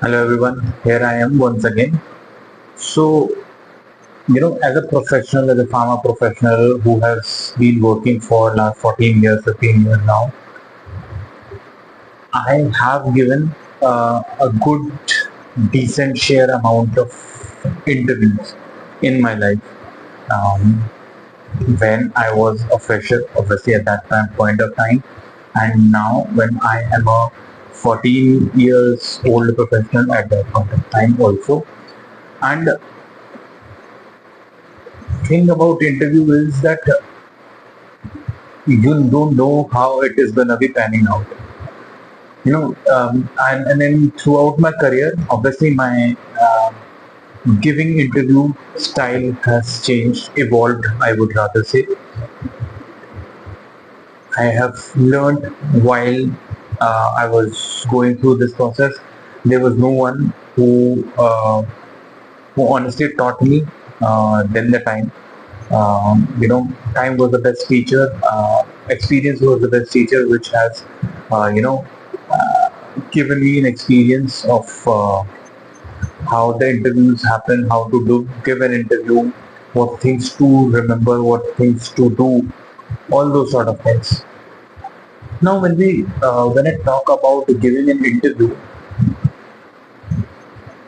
Hello everyone, here I am once again. So, as a professional, as a pharma professional who has been working for last 14 years, 15 years now, I have given a good, decent share amount of interviews in my life. Um, when I was a fresher, obviously at that time point of time, and now when I am a 14 years old professional at that point of time also. And thing about interview is that you don't know how it is gonna be panning out. And then throughout my career, obviously my giving interview style has changed, evolved. I would rather say I have learned while I was going through this process. There was no one who honestly taught me then the time. Time was the best teacher. Experience was the best teacher, which has, uh, you know, uh, given me an experience of how the interviews happen, how to give an interview, what things to remember, what things to do, all those sort of things. Now, when I talk about giving an interview,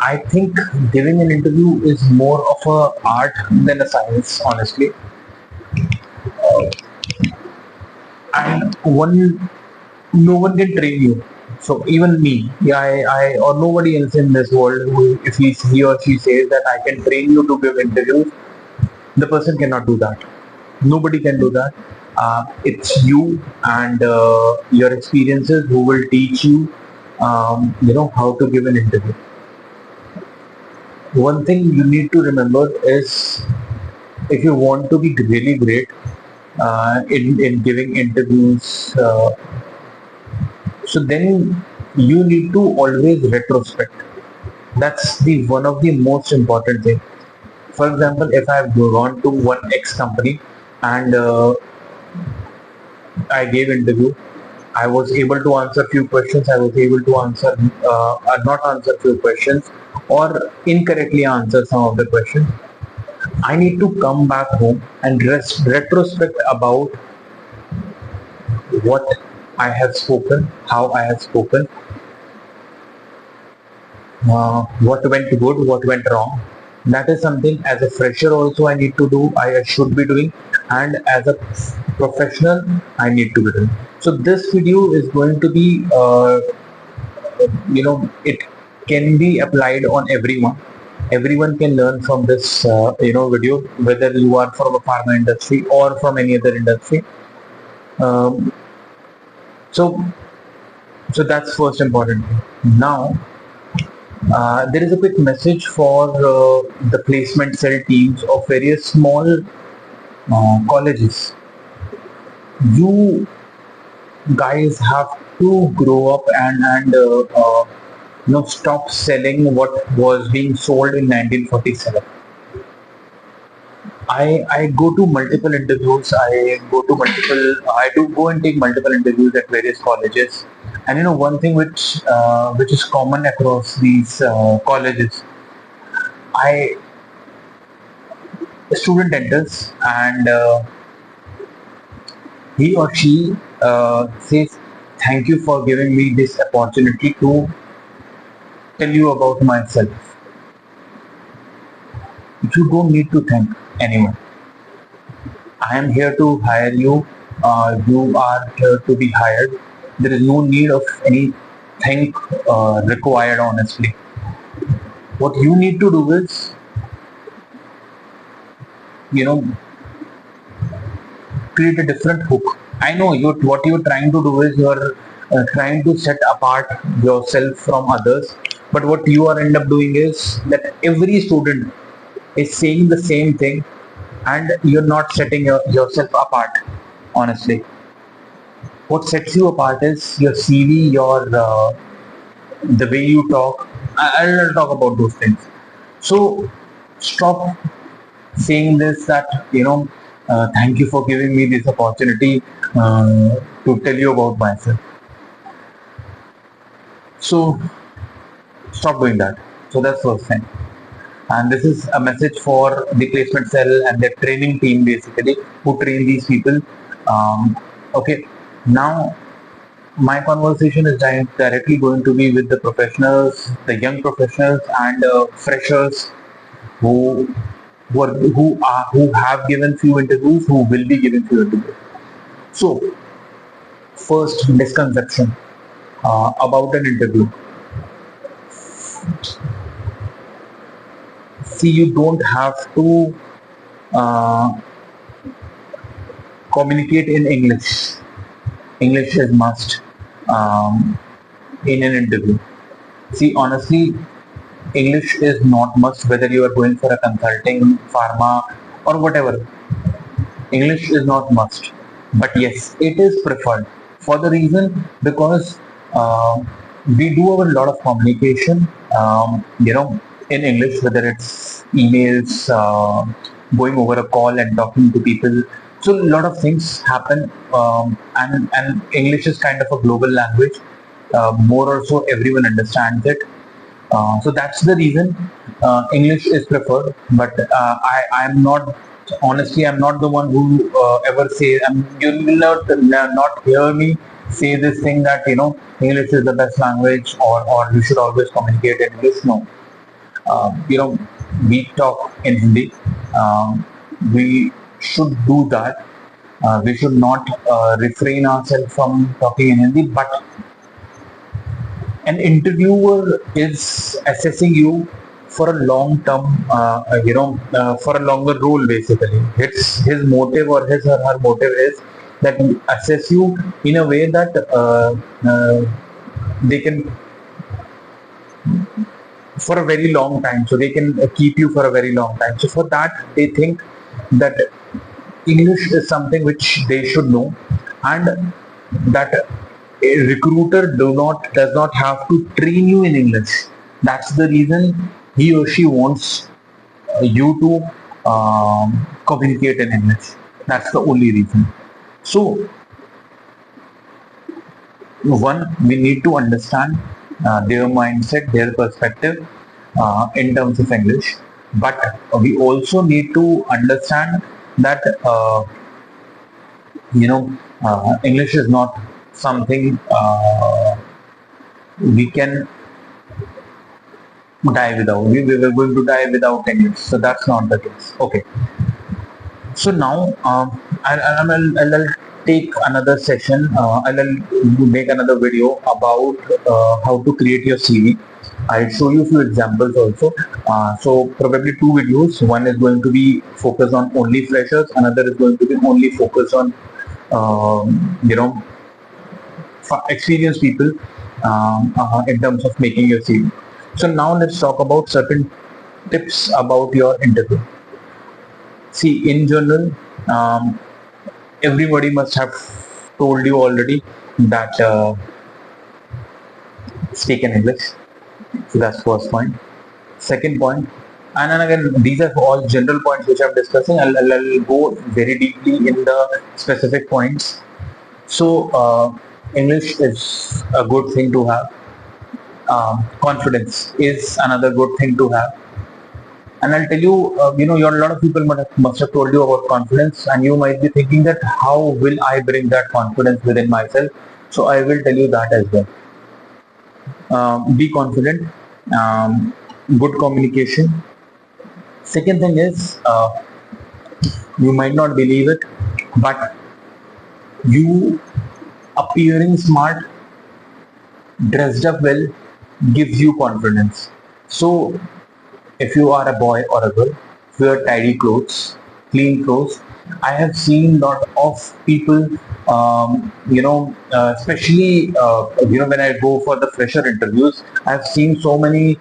I think giving an interview is more of a art than a science, honestly. And no one can train you. So even me, yeah, or nobody else in this world, who, if he or she says that I can train you to give interviews, the person cannot do that. Nobody can do that. It's you and your experiences who will teach you, how to give an interview. One thing you need to remember is if you want to be really great in giving interviews, so then you need to always retrospect. That's the one of the most important thing. For example, if I've gone to one X company and I gave interview, I was able to answer few questions. I was able to answer not answer few questions or incorrectly answer some of the questions. I need to come back home and retrospect about what I have spoken, how I have spoken, what went good, what went wrong. That is something as a fresher also I need to do, I should be doing, and as a professional I need to be doing. So this video is going to be, it can be applied on everyone. Everyone can learn from this, video, whether you are from a pharma industry or from any other industry. Um, so, so that's first important thing. Now, there is a quick message for the placement cell teams of various small colleges. You guys have to grow up and stop selling what was being sold in 1947. I go to multiple interviews. I do go and take multiple interviews at various colleges. And one thing which is common across these colleges, I a student enters and he or she says, "Thank you for giving me this opportunity to tell you about myself." You don't need to thank anyone. I am here to hire you. You are here to be hired. There is no need of any thank required, honestly. What you need to do is, you know, create a different hook. I know what you're trying to do is you're trying to set apart yourself from others, but what you are end up doing is that every student is saying the same thing, and you're not setting yourself apart. Honestly, what sets you apart is your CV, your the way you talk. I'll talk about those things. So stop saying this that thank you for giving me this opportunity to tell you about myself. So Stop doing that. So that's first thing. And this is a message for the placement cell and their training team basically, who train these people. Okay, now my conversation is directly going to be with the professionals, the young professionals and freshers who who have given few interviews, who will be giving few interviews. So first misconception about an interview. See, you don't have to uh, communicate in English. English is must in an interview. See, honestly, English is not must whether you are going for a consulting, pharma, or whatever. English is not must, but yes, it is preferred for the reason because we do have a lot of communication, in English, whether it's emails, going over a call and talking to people. So a lot of things happen, and English is kind of a global language. More or so, everyone understands it. So that's the reason English is preferred. But I'm not, honestly, I'm not the one who ever say, you will not hear me say this thing that, English is the best language, or you should always communicate in English. No. We talk in Hindi. We should do that. We should not refrain ourselves from talking in Hindi, but an interviewer is assessing you for a long term, for a longer role basically. His motive or his or her motive is that he assess you in a way that they can for a very long time, so they can keep you for a very long time. So for that, they think that English is something which they should know, and that a recruiter does not have to train you in English. That's the reason he or she wants you to communicate in English. That's the only reason. So one, we need to understand their mindset, their perspective in terms of English, but we also need to understand that English is not something we can die without. We were going to die without English, so that's not the case. Okay. So now I'll take another session. I'll make another video about how to create your CV. I'll show you a few examples also. So probably two videos. One is going to be focused on only freshers. Another is going to be only focused on experienced people in terms of making your CV. So now let's talk about certain tips about your interview. See, in general, everybody must have told you already that speak in English. So that's first point. Second point, and then again, these are all general points which I'm discussing. I'll go very deeply in the specific points. So English is a good thing to have. Confidence is another good thing to have. And I'll tell you, a lot of people must have told you about confidence, and you might be thinking that how will I bring that confidence within myself? So I will tell you that as well. Be confident, good communication. Second thing is, you might not believe it, but you appearing smart, dressed up well, gives you confidence. So if you are a boy or a girl, wear tidy clothes, clean clothes. I have seen lot of people, especially when I go for the fresher interviews, I've seen so many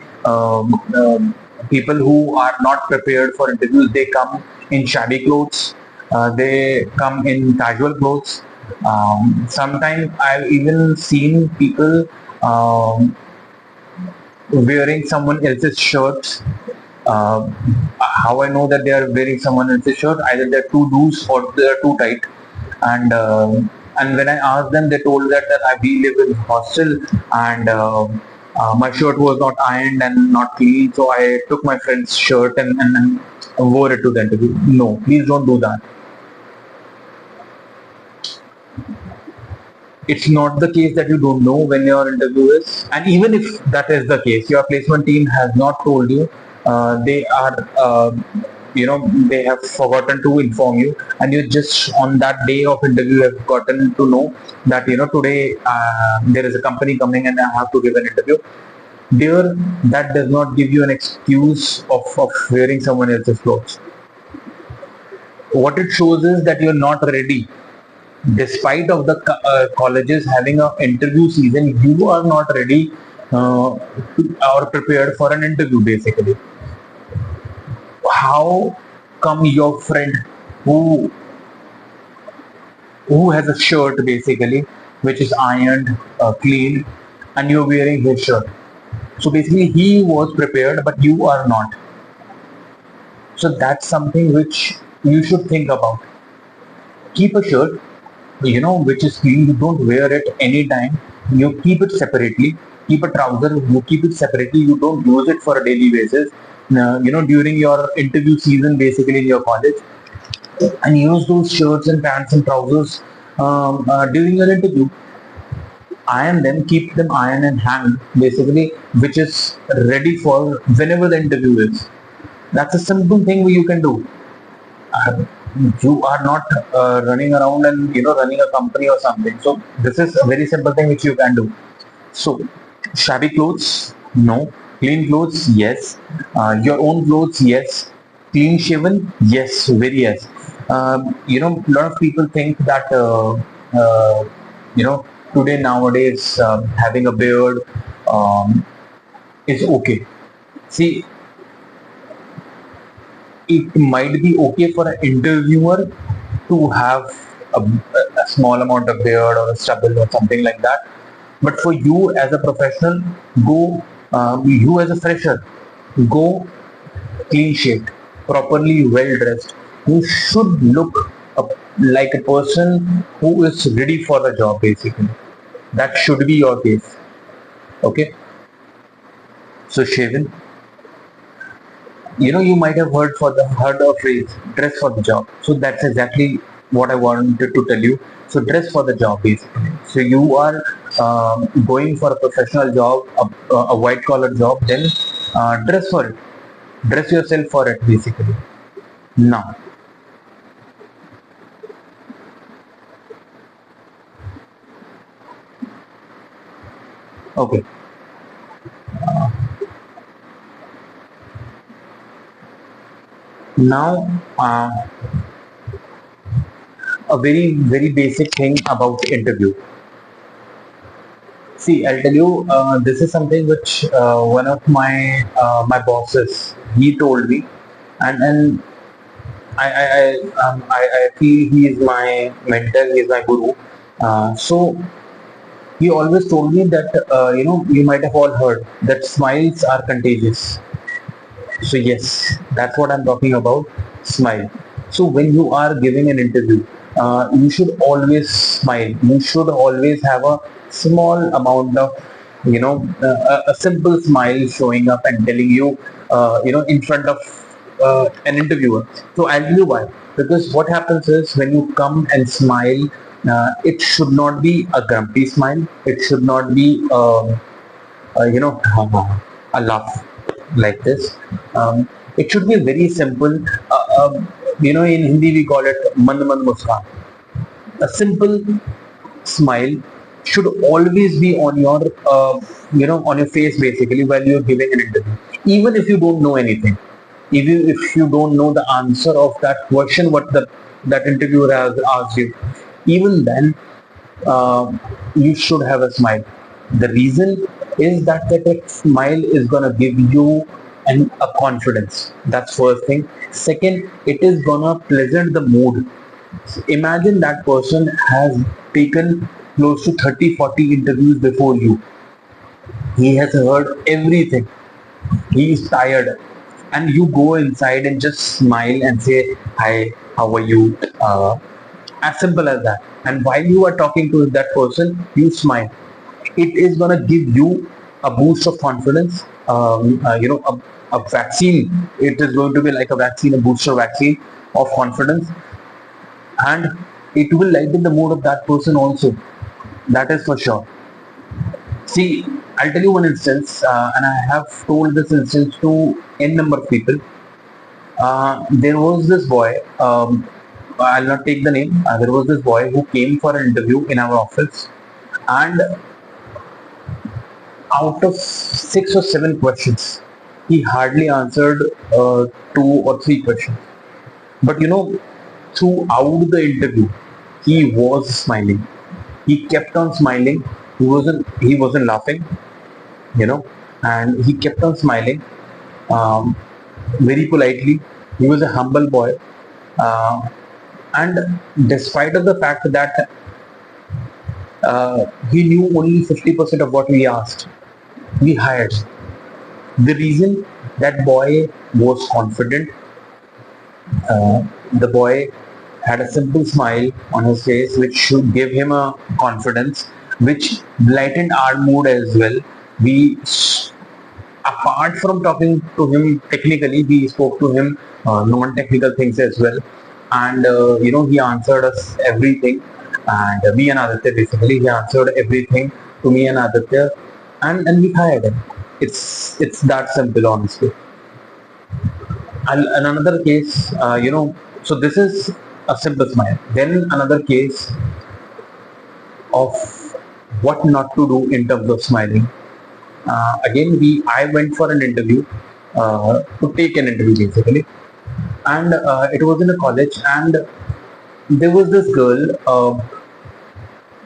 people who are not prepared for interviews. They come in shabby clothes, they come in casual clothes. Sometimes I've even seen people wearing someone else's shirts. How I know that they are wearing someone else's shirt? Either they're too loose or they're too tight. And when I asked them, they told that we live in hostel, and My shirt was not ironed and not clean, so I took my friend's shirt and wore it to the interview. No, please don't do that. It's not the case that you don't know when your interview is, and even if that is the case, your placement team has not told you, they are they have forgotten to inform you, and you just on that day of interview have gotten to know that today there is a company coming and I have to give an interview. There, that does not give you an excuse of wearing someone else's clothes. What it shows is that you're not ready. Despite of the colleges having an interview season, you are not ready or prepared for an interview basically. How come your friend who who has a shirt basically which is ironed, clean, and you're wearing his shirt? So basically he was prepared but you are not. So that's something which you should think about. Keep a shirt which is clean. You don't wear it anytime. You keep it separately. Keep a trouser, you keep it separately. You don't use it for a daily basis. During your interview season, basically in your college, and use those shirts and pants and trousers during your interview. Iron them, keep them iron and hang, basically, which is ready for whenever the interview is. That's a simple thing you can do. uh, you are not running around and running a company or something. So this is a very simple thing which you can do. So shabby clothes, no. Clean clothes, yes. Your own clothes, yes. Clean shaven, yes, very yes. A lot of people think that you know today nowadays having a beard is okay. See, it might be okay for an interviewer to have a small amount of beard or a stubble or something like that. But for you as a professional, go, you as a fresher, go clean shaved, properly well dressed. You should look like a person who is ready for the job, basically. That should be your case. Okay, so shaven, you might have heard a phrase, dress for the job. So that's exactly what I wanted to tell you. So dress for the job basically. So you are going for a professional job, a white collar job, then dress for it, dress yourself for it basically. Now, okay, now a very basic thing about interview. See, I'll tell you, this is something which one of my bosses, he told me, and I feel he is my mentor, he is my guru. So he always told me that you might have all heard that smiles are contagious. So yes, that's what I'm talking about. Smile. So when you are giving an interview, you should always smile. You should always have a small amount of, a simple smile showing up and telling you, in front of an interviewer. So I'll tell you why. Because what happens is when you come and smile, it should not be a grumpy smile. It should not be, a laugh like this. It should be very simple. In Hindi we call it mand mand muskan. A simple smile should always be on your on your face basically while you're giving an interview, even if you don't know anything, even if you don't know the answer of that question what that interviewer has asked you. Even then, uh, you should have a smile. The reason is that smile is gonna give you a confidence. That's first thing. Second, it is gonna pleasant the mood. Imagine that person has taken close to 30-40 interviews before you. He has heard everything. He is tired. And you go inside and just smile and say, hi, how are you? As simple as that. And while you are talking to that person, you smile. It is gonna give you a boost of confidence. A vaccine. It is going to be like a vaccine, a booster vaccine of confidence, and it will lighten the mood of that person also. That is for sure. See, I'll tell you one instance, and I have told this instance to n number of people. There was this boy. I'll not take the name. There was this boy who came for an interview in our office, and out of 6 or 7 questions, he hardly answered 2 or 3 questions. But throughout the interview, he was smiling. He kept on smiling. He wasn't laughing, you know, and he kept on smiling um, very politely. He was a humble boy, uh, and despite of the fact that he knew only 50% of what we asked, we hired. The reason that boy was confident, the boy had a simple smile on his face, which should give him a confidence, which lightened our mood as well. We, apart from talking to him technically, we spoke to him non-technical things as well, and he answered us everything, and me and Aditya basically he answered everything to me and Aditya, and we hired him. It's that simple, honestly. And another case, so this is a simple smile. Then another case of what not to do in terms of smiling. Again, I went for an interview, to take an interview basically, and it was in a college, and there was this girl.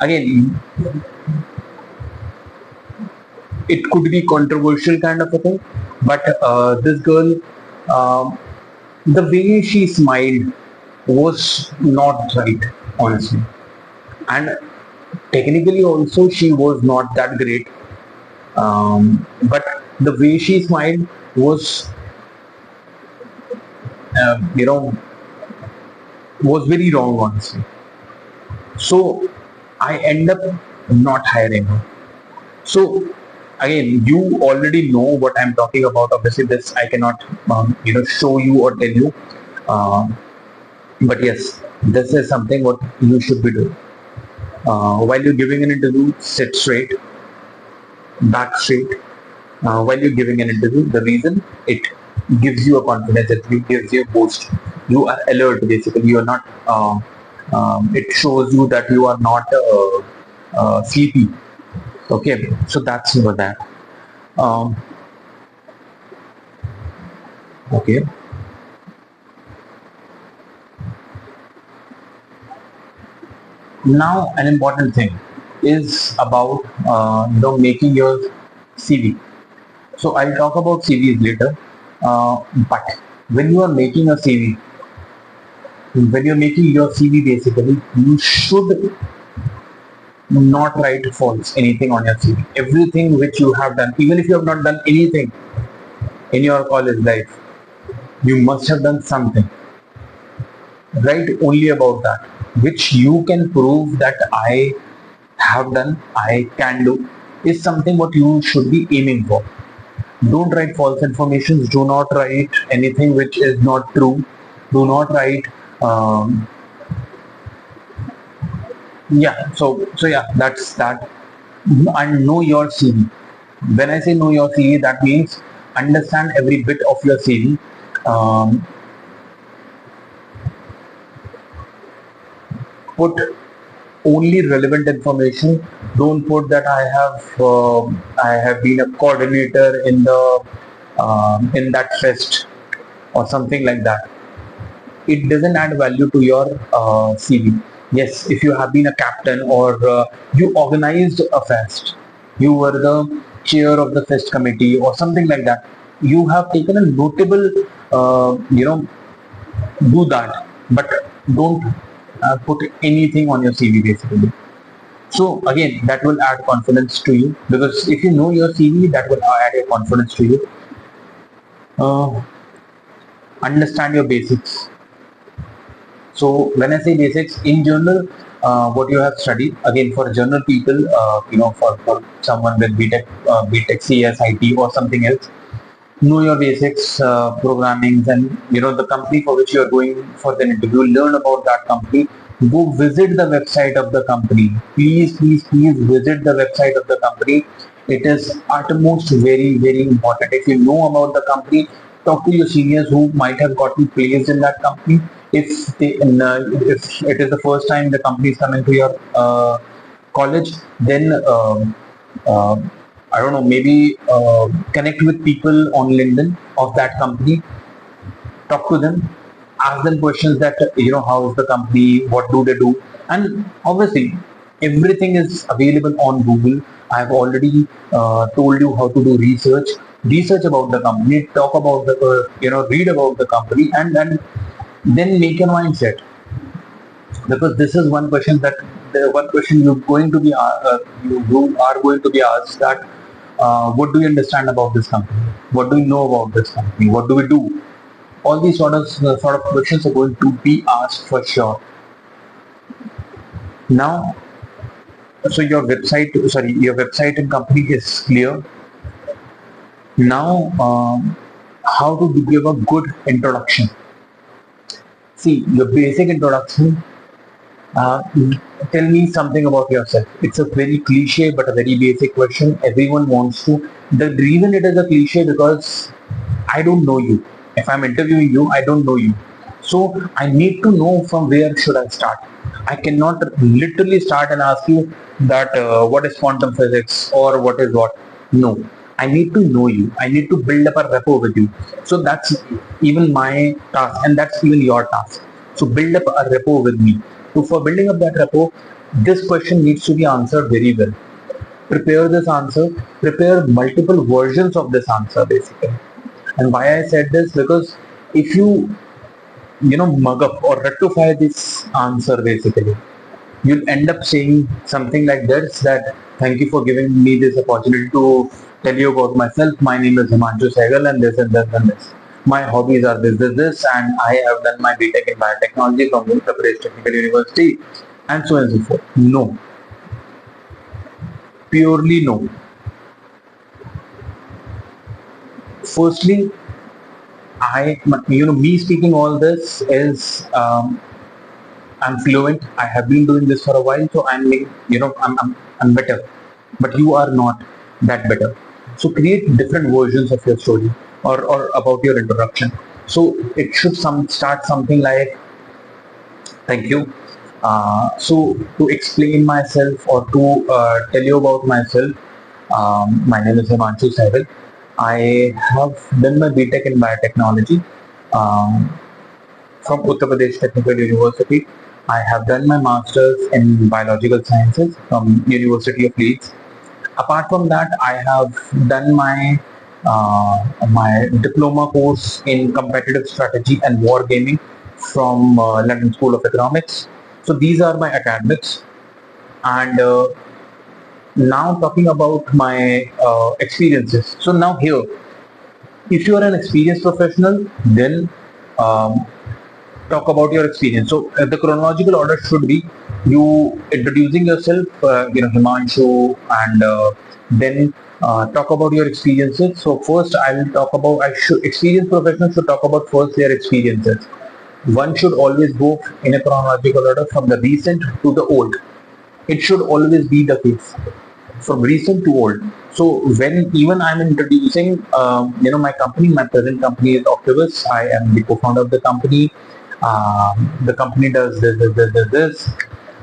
Again, it could be controversial kind of a thing, but this girl, um, the way she smiled was not right, honestly, and technically also she was not that great, but the way she smiled was, uh, you know was very wrong, honestly. So I end up not hiring her. So again, you already know what I'm talking about. Obviously this I cannot show you or tell you, um, but yes, this is something what you should be doing. While you're giving an interview, sit straight, back straight. While you're giving an interview, the reason it gives you a confidence, it gives you a boost. You are alert, basically. You are not. It shows you that you are not sleepy. Okay, so that's for that. Um, okay. Now, an important thing is about making your CV. So I'll talk about CVs later. But when you are making a CV, when you're making your CV, basically, you should not write false anything on your CV. Everything which you have done, even if you have not done anything in your college life, you must have done something. Write only about that, which you can prove that I have done, I can do, is something what you should be aiming for. Don't write false information. Do not write anything which is not true. Do not write. Um, yeah. So yeah, that's that. And know your CV. When I say know your CV, that means understand every bit of your CV. Um, Put only relevant information. Don't put that I have been a coordinator in that fest or something like that. It doesn't add value to your CV. Yes, if you have been a captain or you organized a fest, you were the chair of the fest committee or something like that. You have taken a notable, do that, but don't put anything on your CV basically. So again, that will add confidence to you, because if you know your CV, that will add a confidence to you. Uh, Understand your basics. So when I say basics, in general, what you have studied. Again, for general people, for someone with BTech CS, IT, or something else, know your basics, programming, and the company for which you are going for the interview. Learn about that company. Go visit the website of the company. Please, please, please visit the website of the company. It is utmost very, very important. If you know about the company, talk to your seniors who might have gotten placed in that company. If it is the first time the company is coming to your college, then uh, I don't know, maybe connect with people on LinkedIn of that company, talk to them, ask them questions that, how is the company, what do they do, and obviously everything is available on Google. I have already told you how to do research about the company, talk about the, read about the company, and then make your mindset, because this is one question that the one question you're going to be you are going to be asked, that what do you understand about this company, what do you know about this company, what do we do, all these sort of questions are going to be asked for sure. Now, so your website and company is clear. Now, how to give a good introduction? See, your basic introduction. Uh, Tell me something about yourself. It's a very cliche but a very basic question. Everyone wants to. The reason it is a cliche, because I don't know you. If I'm interviewing you, I don't know you. So I need to know from where should I start. I cannot literally start and ask you that what is quantum physics or what is what. No. I need to know you. I need to build up a rapport with you. So that's even my task, and that's even your task. So build up a rapport with me. So for building up that rapport, this question needs to be answered very well. Prepare this answer, prepare multiple versions of this answer basically. And why I said this, because if you mug up or rectify this answer basically, you'll end up saying something like this, that thank you for giving me this opportunity to tell you about myself. My name is Himanshu Sehgal, and this and this and this. My hobbies are this, and I have done my BTech in biotechnology from Uttar Pradesh Technical University, and so on and so forth. No, purely no. Firstly, me speaking all this is, I'm fluent. I have been doing this for a while, so I'm better. But you are not that better. So create different versions of your story, or about your introduction. So it should start something like, thank you. So to explain myself, or to tell you about myself, my name is Himanshu Sehgal. I have done my BTech in biotechnology from Uttar Pradesh Technical University. I have done my master's in biological sciences from University of Leeds. Apart from that, I have done my diploma course in competitive strategy and war gaming from London School of Economics. So these are my academics. And now talking about my experiences. So now here, if you are an experienced professional, then um, talk about your experience. So the chronological order should be you introducing yourself, Himanshu, and then talk about your experiences. So first, I will talk about. Experienced professionals should talk about first their experiences. One should always go in a chronological order from the recent to the old. It should always be the case, from recent to old. So when even I'm introducing, my company, my present company is Octavus. I am the co-founder of the company. The company does this.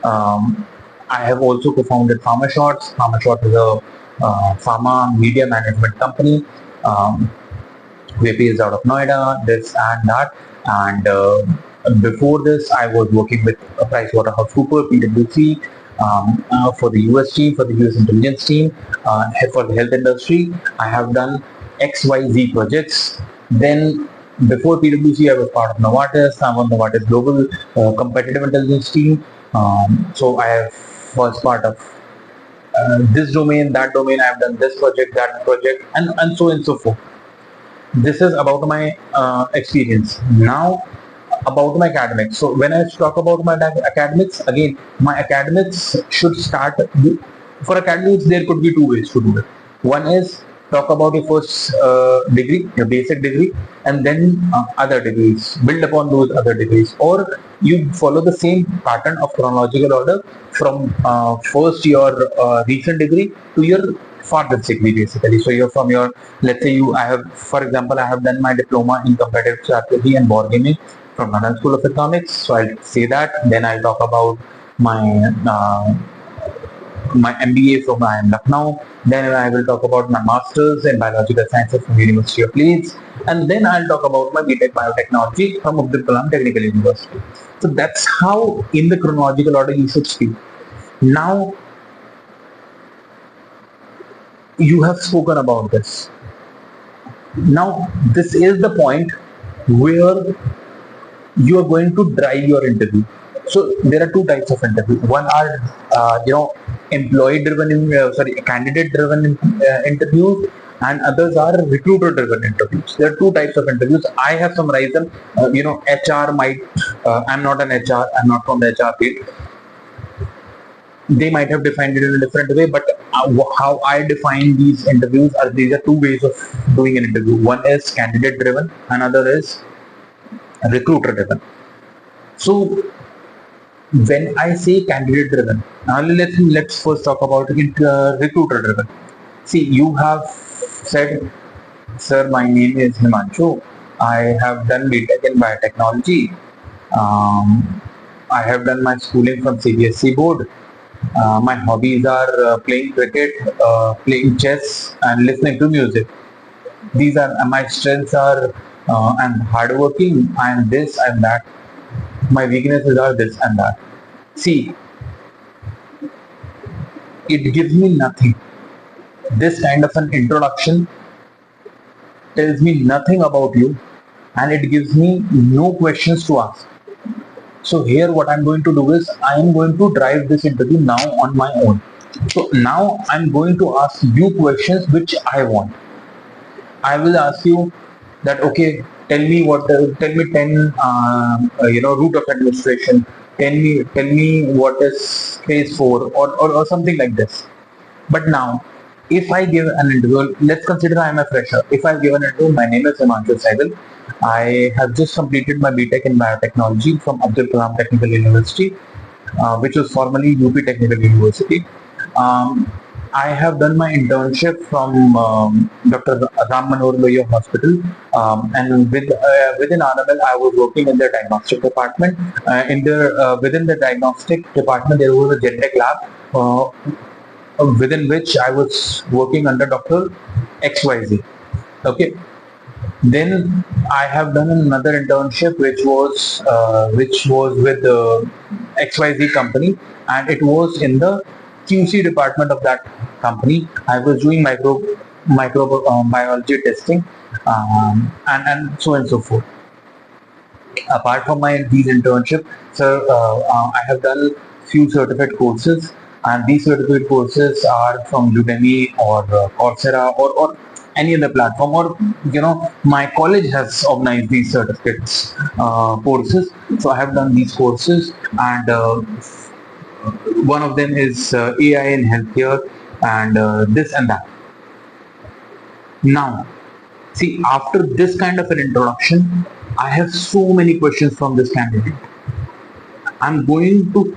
Um, I have also co-founded PharmaShots. PharmaShots is a pharma media management company. We're based out of Noida, this and that. And before this, I was working with PricewaterhouseCoopers, PwC, for the US team, for the US intelligence team, for the health industry. I have done XYZ projects. Then before PwC, I was part of Novartis. I'm on Novartis Global Competitive Intelligence team. So was part of this domain, that domain. I've done this project, that project, and so on and so forth. This is about my experience. Now, about my academics. So when I talk about my academics, again, my academics should start for academics. There could be two ways to do it. One is talk about your first degree, your basic degree, and then other degrees. Build upon those other degrees, or you follow the same pattern of chronological order from first your recent degree to your farthest degree, basically. So you're from your, let's say I have, for example, I have done my diploma in competitive strategy and wargaming from London School of Economics. So I'll say that. Then I'll talk about my my MBA from IIM Lucknow. Then I will talk about my Masters in Biological Sciences from University of Leeds. And then I'll talk about my BTech Biotechnology from Abdul Kalam Technical University. So that's how, in the chronological order, you should speak. Now, you have spoken about this. Now, this is the point where you are going to drive your interview. So there are two types of interview. One are candidate-driven interviews, and others are recruiter-driven interviews. There are two types of interviews. I have summarized them. HR might. I'm not an HR. I'm not from the HR field. They might have defined it in a different way, but how I define these interviews are, these are two ways of doing an interview. One is candidate-driven, another is recruiter-driven. So when I say candidate driven, now let's first talk about recruiter driven. See, you have said, sir, my name is Himanshu. I have done BTech in biotechnology. I have done my schooling from CBSE board. My hobbies are playing cricket, playing chess, and listening to music. These are my strengths are I'm hardworking. I'm this. I'm that. My weaknesses are this and that. See, it gives me nothing. This kind of an introduction tells me nothing about you, and it gives me no questions to ask. So here what I'm going to do is I am going to drive this interview now on my own. So now I'm going to ask you questions which I want. I will ask you that, okay, tell me 10 route of administration, tell me what is phase 4, or something like this. But now, if I give an interview, let's consider I am a fresher. If I give an interview, my name is Himanshu Sehgal. I have just completed my BTech in biotechnology from Abdul Kalam Technical University, which was formerly UP Technical University. I have done my internship from Dr. Ram Manohar Lohia Hospital, and within RML, I was working in the diagnostic department. Within the diagnostic department, there was a Gentech lab, within which I was working under Dr. XYZ. Okay. Then I have done another internship, which was with the XYZ company, and it was in the QC department of that company. I was doing microbiology testing, and so on and so forth. Apart from these internships, sir, I have done few certificate courses, and these certificate courses are from Udemy or Coursera or any other platform, or my college has organized these certificates courses. So I have done these courses, and one of them is AI in healthcare, and this and that. Now, see, after this kind of an introduction, I have so many questions from this candidate.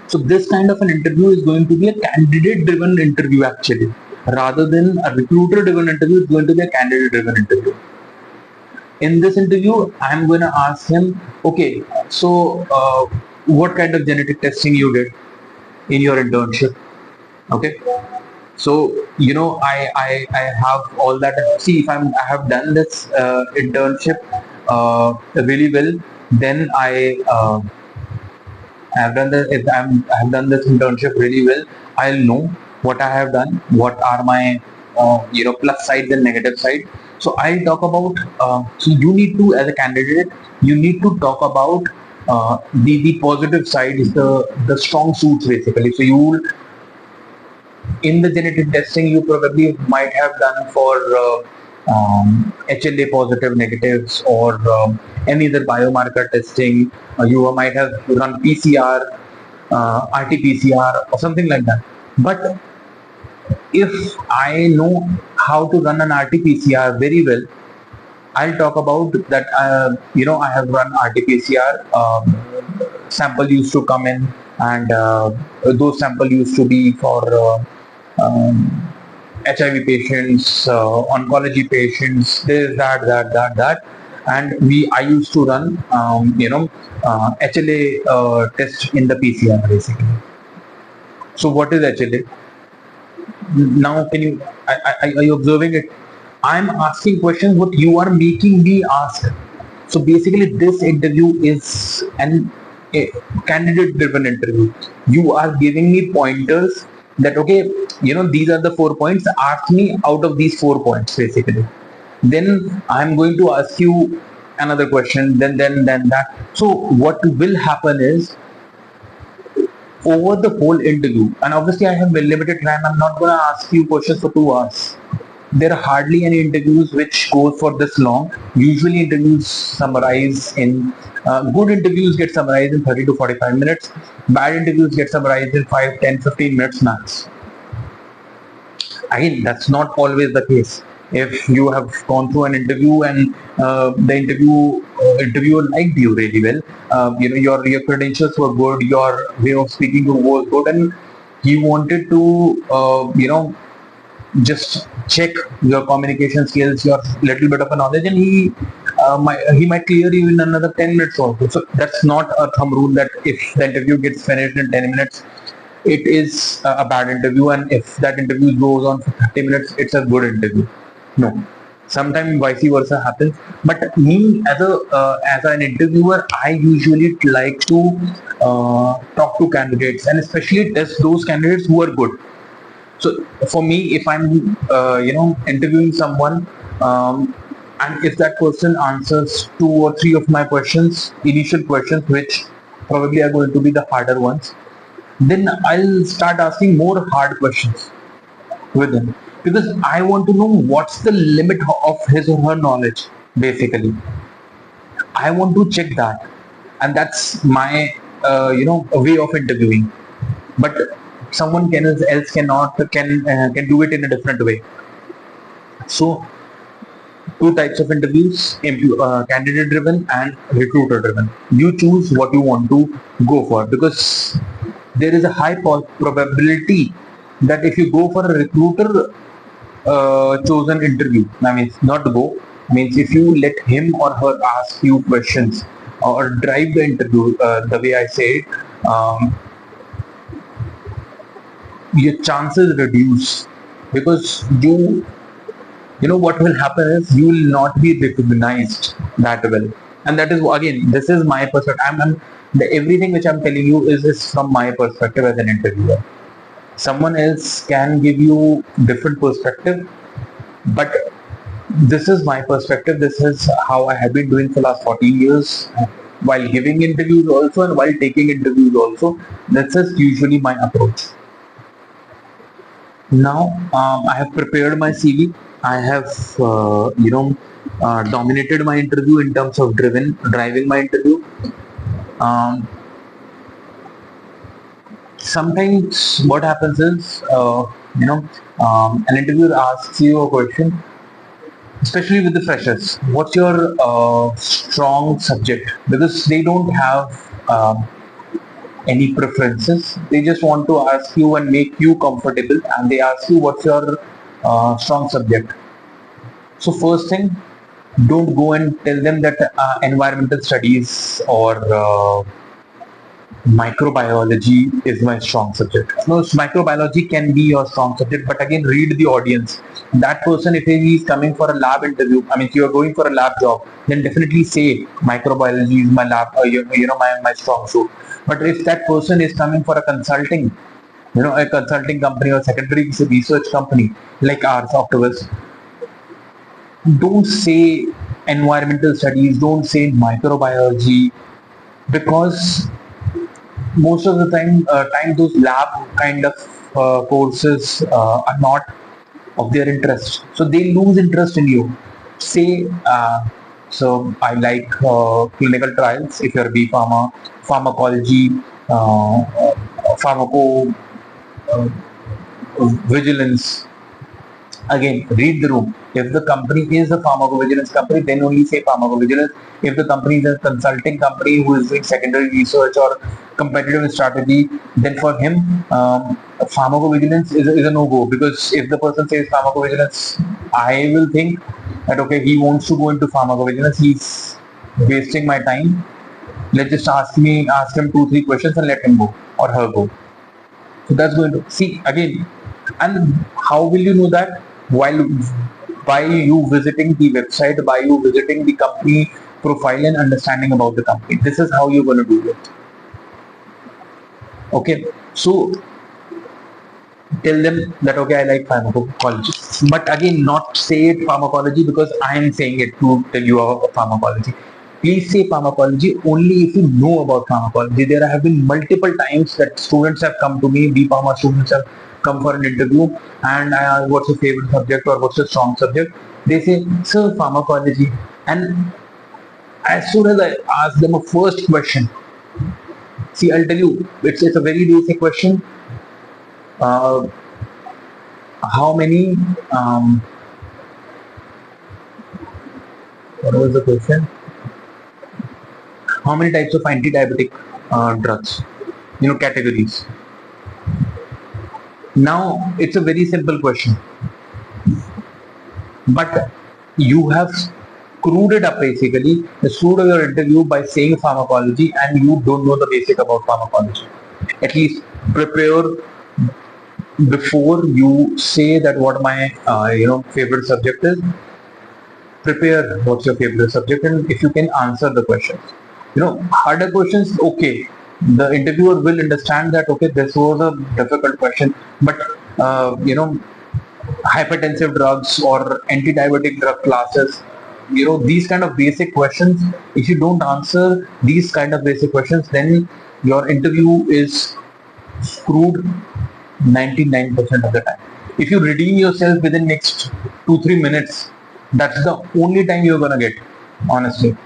So this kind of an interview is going to be a candidate driven interview actually. Rather than a recruiter driven interview, it's going to be a candidate driven interview. In this interview, I'm going to ask him, okay, so what kind of genetic testing you did in your internship? Okay. So, I have all that. See, if I have done this internship really well, then I have done this. If I have done this internship really well, I'll know what I have done, what are my plus sides and negative sides. So I'll talk about. So you need to, as a candidate, you need to talk about the positive sides, the strong suits basically. So you, in the genetic testing, you probably might have done for HLA positive, negatives, or any other biomarker testing. You might have run PCR, RT-PCR, or something like that. But if I know how to run an RT-PCR very well, I'll talk about that. I have run RT-PCR. Sample used to come in, and those sample used to be for HIV patients, oncology patients, this, that, and I used to run, HLA test in the PCR basically. So what is HLA? Now, can you? Are you observing it? I'm asking questions what you are making me ask. So basically, this interview is a candidate-driven interview. You are giving me pointers that okay, these are the 4 points. Ask me out of these 4 points basically. Then I'm going to ask you another question. Then that. So what will happen is over the whole interview, and obviously I have very limited time. I'm not going to ask you questions for 2 hours. There are hardly any interviews which go for this long. Usually interviews summarize in good interviews get summarized in 30 to 45 minutes. Bad interviews get summarized in 5, 10, 15 minutes max. Again, that's not always the case. If you have gone through an interview and the interviewer liked you really well, your credentials were good, your way of speaking was good, and he wanted to just check your communication skills, your little bit of a knowledge, and he might clear you in another 10 minutes also. So that's not a thumb rule that if the interview gets finished in 10 minutes, it is a bad interview, and if that interview goes on for 30 minutes, it's a good interview. No, sometimes vice versa happens. But me as an interviewer, I usually like to talk to candidates, and especially test those candidates who are good. So for me, if I'm interviewing someone, and if that person answers 2 or 3 of my initial questions, which probably are going to be the harder ones, then I'll start asking more hard questions with him, because I want to know what's the limit of his or her knowledge. Basically, I want to check that, and that's my way of interviewing. But someone else can do it in a different way. So two types of interviews: candidate driven and recruiter driven. You choose what you want to go for, because there is a high probability that if you go for a recruiter chosen interview, I mean not go, means if you let him or her ask you questions or drive the interview the way I say it, your chances reduce, because what will happen is you will not be recognized that well. And that is, again, this is my perspective. Everything which I'm telling you is from my perspective as an interviewer. Someone else can give you different perspective, but this is my perspective. This is how I have been doing for the last 14 years, while giving interviews also and while taking interviews also. This is usually my approach. Now I have prepared my CV. I have dominated my interview in terms of driving my interview. Sometimes what happens is an interviewer asks you a question, especially with the freshers. What's your strong subject? Because they don't have any preferences. They just want to ask you and make you comfortable, and they ask you what's your strong subject. So first thing, don't go and tell them that environmental studies or microbiology is my strong subject. No, microbiology can be your strong subject, but again, read the audience. That person, if he is coming for a lab interview, I mean, if you are going for a lab job, then definitely say microbiology is my lab, my strong suit. But if that person is coming for a consulting, a consulting company or secondary research company like ours, Octavus, don't say environmental studies, don't say microbiology, because most of the time those lab kind of courses are not of their interest. So they lose interest in you. Say, so I like clinical trials. If you're B Pharma, pharmacology, pharmaco vigilance. Again, read the room. If the company is a pharmacovigilance company, then only say pharmacovigilance. If the company is a consulting company who is doing secondary research or competitive strategy, then for him, pharmacovigilance is a no-go, because if the person says pharmacovigilance, I will think that okay, he wants to go into pharmacovigilance, he's wasting my time. Let's just ask him 2 3 questions and let him go or her go. So that's going to see again. And how will you know that? While by you visiting the website, by you visiting the company profile and understanding about the company. This is how you're going to do it. Okay. So tell them that okay, I like pharmacology, but again, not say it pharmacology because I am saying it to tell you about pharmacology. Please say pharmacology only if you know about pharmacology. There have been multiple times that students have come to me, B Pharma students have come for an interview, and I ask what's your favorite subject or what's your strong subject. They say, sir, pharmacology. And as soon as I ask them a first question, see, I'll tell you, it's a very basic question. Uh, how many what was the question? How many types of anti-diabetic drugs? Categories. Now it's a very simple question, but you have screwed it up basically. You screwed up your interview by saying pharmacology and you don't know the basic about pharmacology. At least prepare before you say that what my favorite subject is. Prepare what's your favorite subject, and if you can answer the questions. Harder questions, okay, the interviewer will understand that okay, this was a difficult question, but hypertensive drugs or anti-diabetic drug classes, these kind of basic questions, if you don't answer these kind of basic questions, then your interview is screwed 99% of the time. If you redeem yourself within next 2 3 minutes, that's the only time you're gonna get, honestly.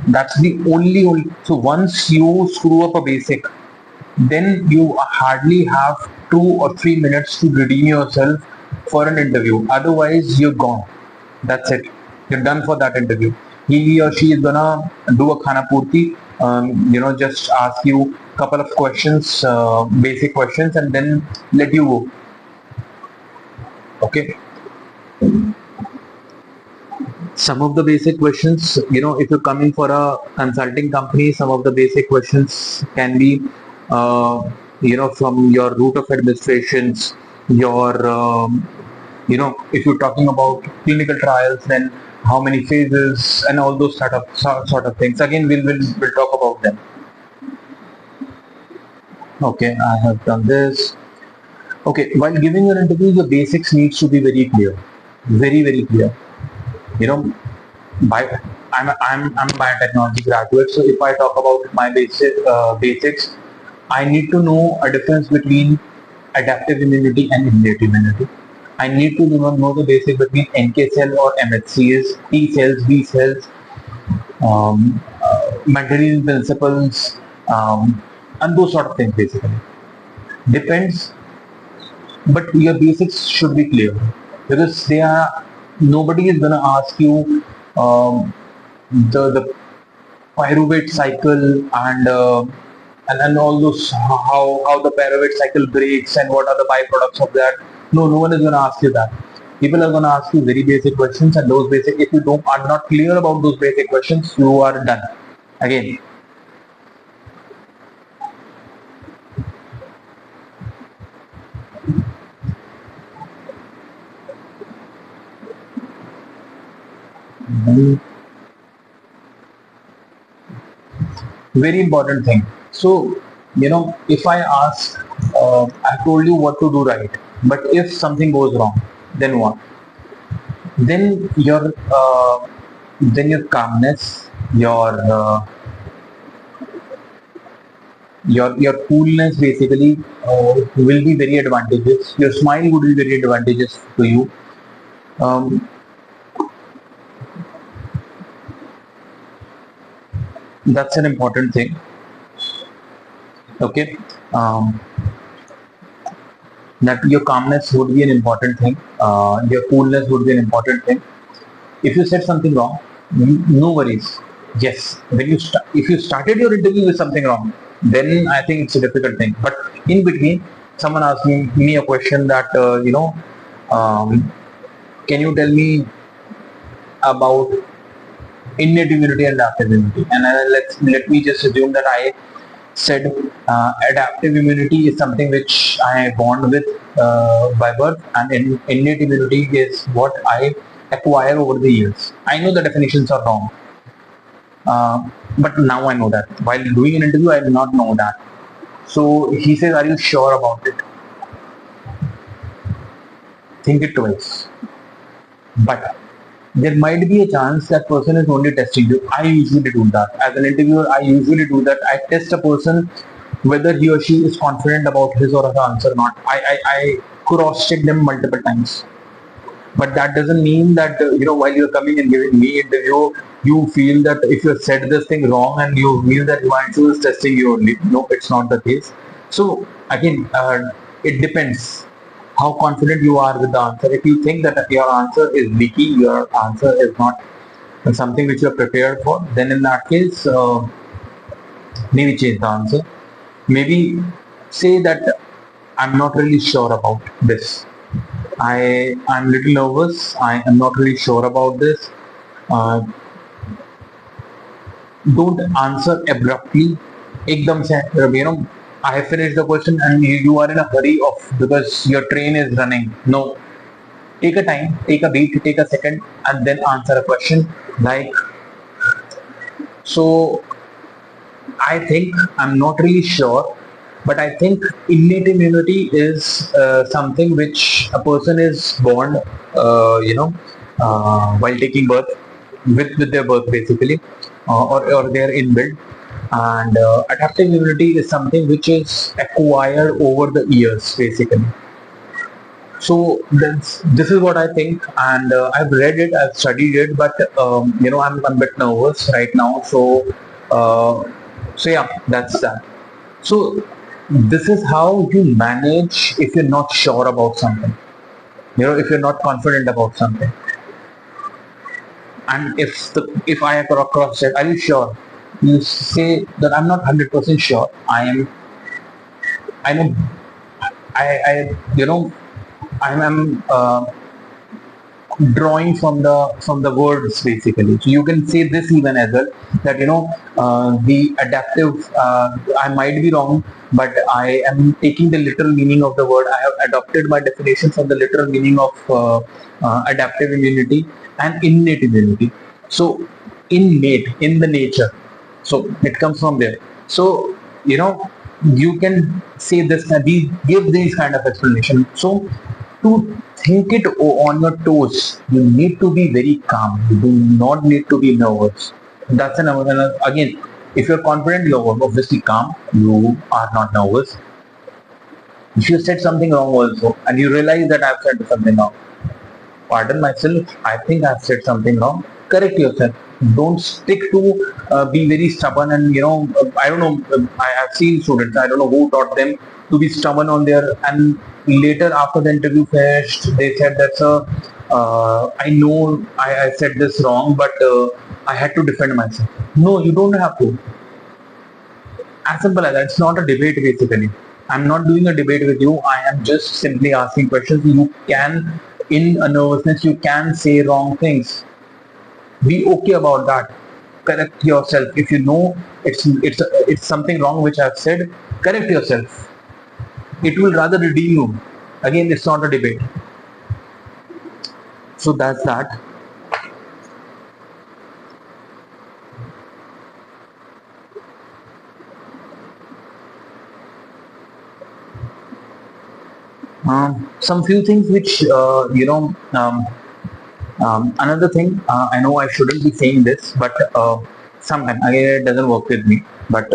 That's the only. So once you screw up a basic, then you hardly have 2 or 3 minutes to redeem yourself for an interview. Otherwise, you're gone. That's it. You're done for that interview. He or she is gonna do a khana purti, just ask you a couple of questions, basic questions, and then let you go. Okay. Some of the basic questions, if you're coming for a consulting company, some of the basic questions can be, from your route of administrations, your, if you're talking about clinical trials, then how many phases and all those sort of things. Again, we'll talk about them. Okay, I have done this. Okay, while giving your interview, the basics needs to be very clear, very very clear. You know, by I'm a biotechnology graduate, so if I talk about my basics, I need to know a difference between adaptive immunity and innate immunity. I need to know the basic between NK cell or MHCs, T cells, B cells, Mendelian principles, and those sort of things basically. Depends, but your basics should be clear, because nobody is gonna ask you the pyruvate cycle and all those, how the pyruvate cycle breaks and what are the byproducts of that. No one is gonna ask you that. People are gonna ask you very basic questions, and those basic, if you don't are not clear about those basic questions, you are done. Again, very important thing. So, if I ask, I told you what to do right, but if something goes wrong, then what? Then your calmness, your Your coolness basically will be very advantageous. Your smile would be very advantageous to you. Um, that's an important thing. Okay. Um, that your calmness would be an important thing. Your coolness would be an important thing. If you said something wrong, no worries. Yes, when if you started your interview with something wrong, then I think it's a difficult thing. But in between, someone asked me a question that um, can you tell me about innate immunity and adaptive immunity? And let me just assume that I said adaptive immunity is something which I born with by birth, and innate immunity is what I acquire over the years. I know the definitions are wrong, but now I know that. While doing an interview, I did not know that. So he says, "Are you sure about it? Think it twice." But there might be a chance that person is only testing you. I usually do that. As an interviewer, I usually do that. I test a person whether he or she is confident about his or her answer or not. I cross check them multiple times. But that doesn't mean that while you're coming and giving me interview, you feel that if you said this thing wrong and you feel that Himanshu is testing you only. No, it's not the case. So again, it depends how confident you are with the answer. If you think that your answer is leaky, your answer is not something which you're prepared for, then in that case, maybe change the answer. Maybe say that I'm not really sure about this. I'm little nervous. I am not really sure about this. Uh, don't answer abruptly. Ekdam se, I have finished the question and you are in a hurry of because your train is running. No, take a time, take a beat, take a second, and then answer a question like, so I think I'm not really sure, but I think innate immunity is something which a person is born, while taking birth, with their birth basically, or they're inbuilt. And adaptive immunity is something which is acquired over the years basically. So this is what I think, and I've read it, I've studied it, but I'm a bit nervous right now. Uh, so yeah, that's that. So this is how you manage if you're not sure about something. If you're not confident about something, and if I cross check, are you sure? You say that I'm not 100% sure. I know I I'm drawing from the words basically. So you can say this even as well, that the adaptive, I might be wrong, but I am taking the literal meaning of the word. I have adopted my definition from the literal meaning of adaptive immunity and innate immunity. So innate, in the nature, so it comes from there. So you can say this, give these kind of explanation. So to think it on your toes, you need to be very calm. You do not need to be nervous. That's again, if you're confident, you're obviously calm. You are not nervous. If you said something wrong also, and you realize that I've said something wrong, pardon myself, I think I've said something wrong. Correct yourself. Don't stick to be very stubborn, and I don't know. I have seen students. I don't know who taught them to be stubborn on their, and later after the interview finished, they said that's a. I know I said this wrong, but I had to defend myself. No, you don't have to. As simple as that. It's not a debate basically. I'm not doing a debate with you. I am just simply asking questions. You can, in a nervousness, you can say wrong things. Be okay about that. Correct yourself. If you know it's something wrong which I've said, correct yourself. It will rather redeem you. Again, it's not a debate. So that's that. Some few things which another thing, I know I shouldn't be saying this, but sometimes again it doesn't work with me. But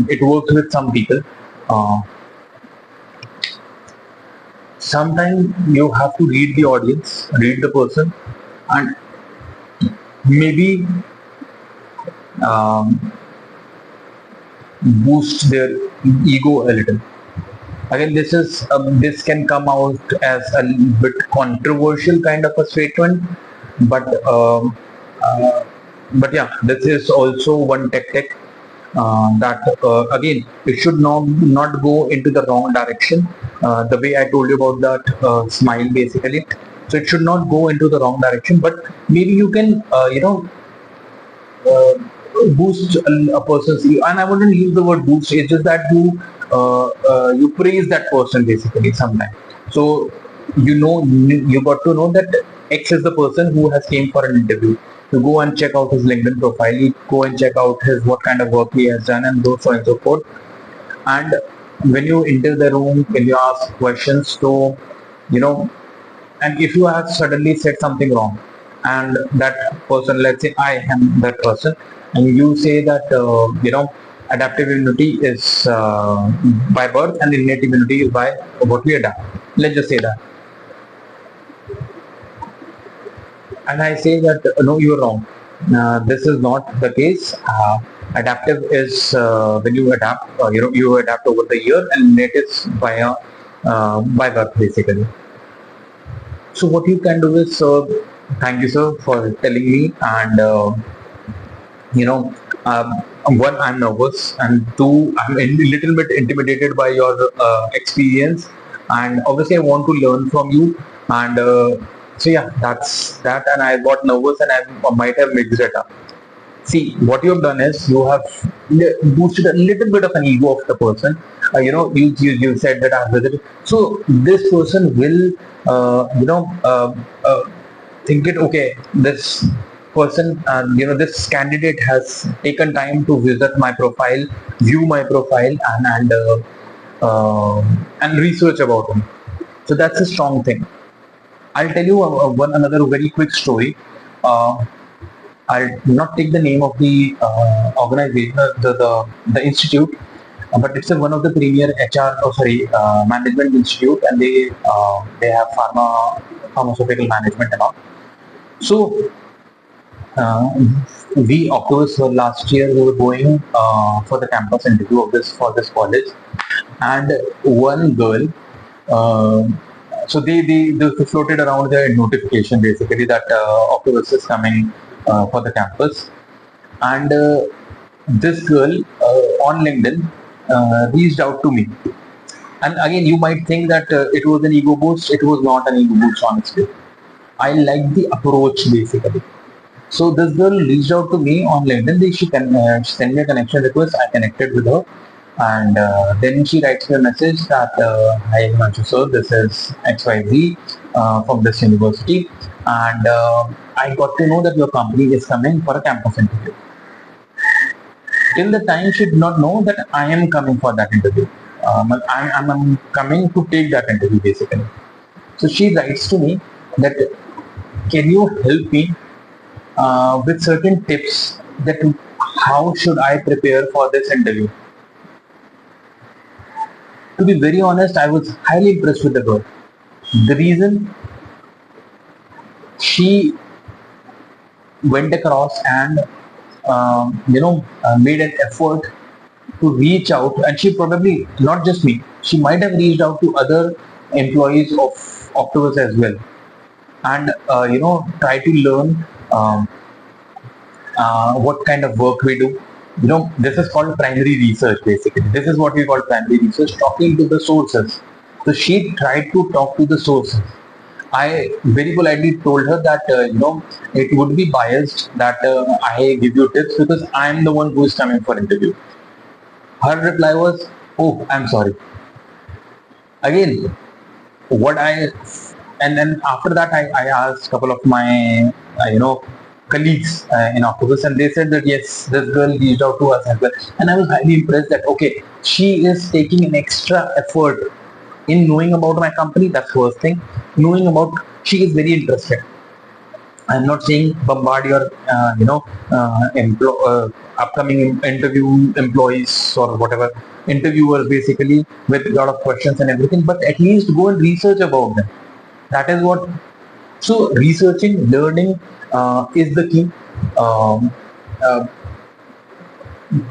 It works with some people. Uh, Sometimes you have to read the audience, read the person, and maybe um, boost their ego a little. Again, this can come out as a bit controversial kind of a statement, but uh, but yeah, this is also one tactic that again, it should not go into the wrong direction. The way I told you about that smile, basically, so it should not go into the wrong direction. But maybe you can uh, boost a person's ego. And I wouldn't use the word boost. It's just that you praise that person basically sometimes. So you got to know that X is the person who has came for an interview. You go and check out his LinkedIn profile. You go and check out his what kind of work he has done, and so on and so forth. And when you enter the room, when you ask questions, so you know, and if you have suddenly said something wrong, and that person, let's say I am that person, and you say that adaptive immunity is by birth and innate immunity is by what we adapt, let's just say that, and I say that no, you're wrong, this is not the case. Adaptive is when you adapt, you adapt over the year, and innate is by birth basically. So what you can do is, thank you, sir, for telling me. And you know, one, I'm nervous, and two, I'm a little bit intimidated by your experience, and obviously I want to learn from you. And so yeah, that's that. And I got nervous, and I might have mixed it up. See, what you have done is you have boosted a little bit of an ego of the person. You said that I visited. So this person will, think it, okay, this person, this candidate has taken time to visit my profile, view my profile, and research about him. So that's a strong thing. I'll tell you one another very quick story. Uh, I'll not take the name of the organization, the institute, but it's one of the premier HR, management institute, and they have pharmaceutical management and all. So uh, we October last year we were going for the campus interview of this college, and one girl. Uh, so they floated around their notification basically that Octopus is coming for the campus, and this girl on LinkedIn reached out to me. And again, you might think that it was an ego boost. It was not an ego boost, honestly. I like the approach basically. So this girl reached out to me on LinkedIn. She can send me a connection request. I connected with her, and then she writes me a message that, "Hi Himanshu sir, this is XYZ from this university, and I got to know that your company is coming for a campus interview." Till the time she did not know that I am coming for that interview. I'm coming to take that interview basically. So she writes to me that, "Can you help me with certain tips that how should I prepare for this interview?" To be very honest, I was highly impressed with the girl. The reason, she went across and made an effort to reach out, and she probably, not just me, she might have reached out to other employees of Octopus as well, and try to learn what kind of work we do. This is called primary research basically. This is what we call primary research, talking to the sources. So she tried to talk to the sources. I very politely told her that it would be biased that I give you tips because I am the one who is coming for interview. Her reply was, "Oh, I'm sorry." Again, what I and then after that I asked a couple of my colleagues in Octopus, and they said that yes, this girl reached out to us as well, and I was highly impressed that okay, she is taking an extra effort in knowing about my company. That's first thing. Knowing about, she is very interested, I'm not saying bombard your, upcoming interview employees or whatever, interviewers basically, with a lot of questions and everything, but at least go and research about them. That is what. So researching, learning is the key. Um, uh,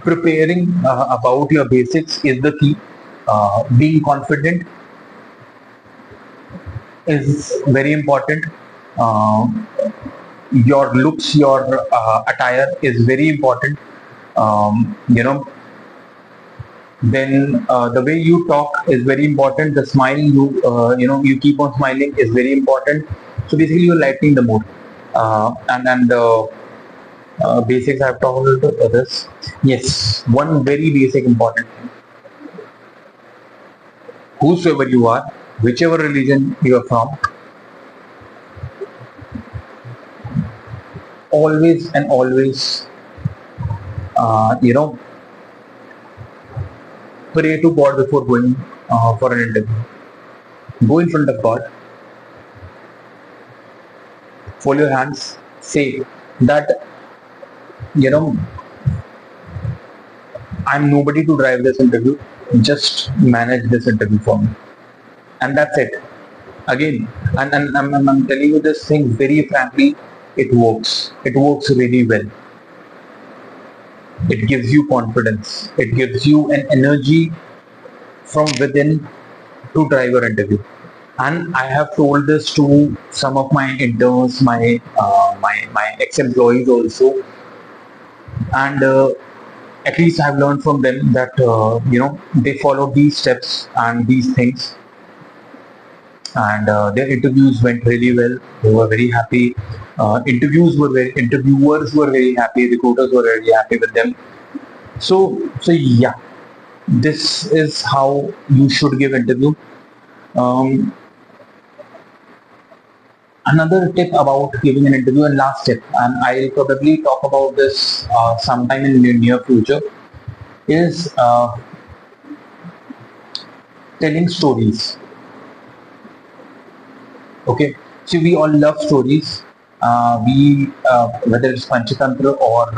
Preparing about your basics is the key. Being confident is very important. Uh, your looks, your attire is very important. Then the way you talk is very important. The smile you keep on smiling is very important. So basically, you're lightening the mood. And basics I've told this. Yes, one very basic important thing. Whosoever you are, whichever religion you are from, always and always, uh, you know, pray to God before going for an interview. Go in front of God, fold your hands, say that, you know, I'm nobody to drive this interview. Just manage this interview for me, and that's it. Again, and I'm telling you this thing very frankly. It works. It works really well. It gives you confidence. It gives you an energy from within to drive your interview. And I have told this to some of my interns, my ex-employees also, and at least I've learned from them that they follow these steps and these things, and their interviews went really well. They were very happy. Interviewers were very happy. Recruiters were very happy with them. So yeah, this is how you should give interview. Um, Another tip about giving an interview, and last tip, and I'll probably talk about this sometime in the near future, is telling stories. Okay, so we all love stories. We Whether it's Panchatantra or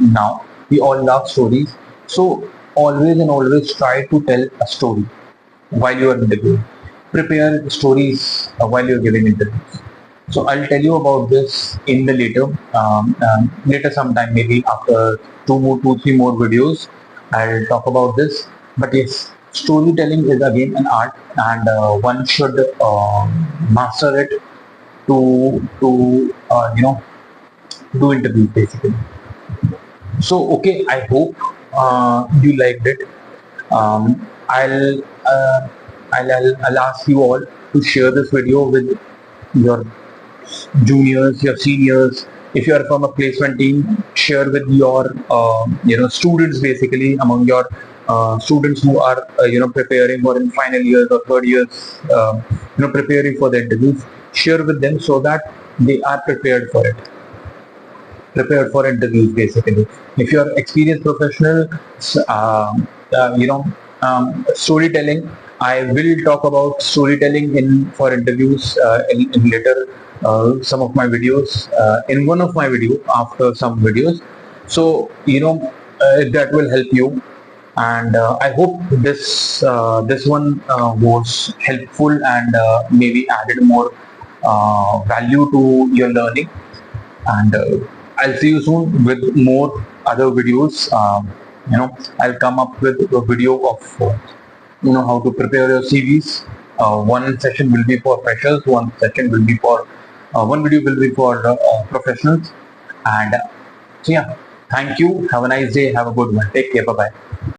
now, we all love stories. So always and always try to tell a story while you are interviewing. Prepare stories while you're giving interviews. So I'll tell you about this in the later sometime, maybe after two, three more videos. I'll talk about this. But yes, storytelling is again an art, and one should master it to do interviews basically. So okay, I hope you liked it. Um, I'll, uh, I'll ask you all to share this video with your juniors, your seniors. If you are from a placement team, share with your students basically, among your students who are preparing or in final years or third years, preparing for the interviews. Share with them so that they are prepared for it, prepared for interviews basically. If you are experienced professional, storytelling, I will talk about storytelling in for interviews in later some of my videos, in one of my video after some videos. So that will help you, and I hope this one was helpful and maybe added more value to your learning. And I'll see you soon with more other videos. I'll come up with a video of how to prepare your CVs. One session will be for freshers. One video will be for professionals. And so yeah, thank you. Have a nice day. Have a good one. Take care. Bye bye.